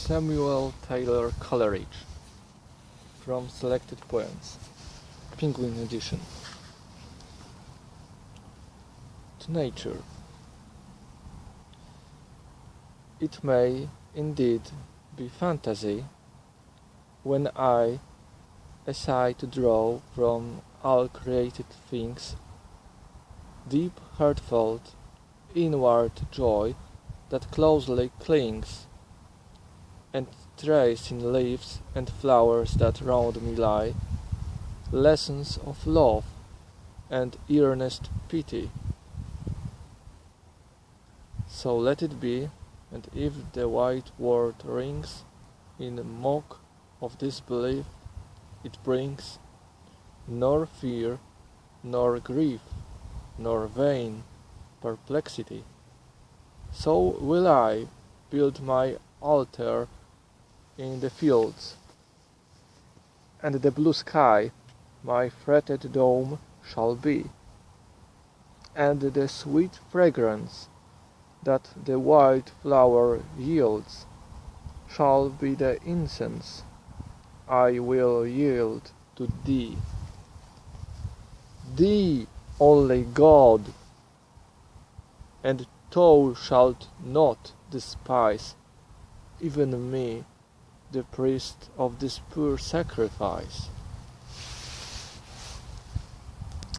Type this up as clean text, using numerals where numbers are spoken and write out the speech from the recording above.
Samuel Taylor Coleridge from Selected Poems, Penguin Edition. To nature. It may indeed be fantasy when I essay to draw from all created things deep heartfelt inward joy that closely clings, and trace in leaves and flowers that round me lie lessons of love and earnest pity. So let it be, and if the white world rings in mock of disbelief, it brings nor fear, nor grief, nor vain perplexity. So will I build my altar in the fields, and the blue sky my fretted dome shall be, and the sweet fragrance that the wild flower yields shall be the incense I will yield to thee. Thee only, God, and thou shalt not despise even me, the priest of this pure sacrifice.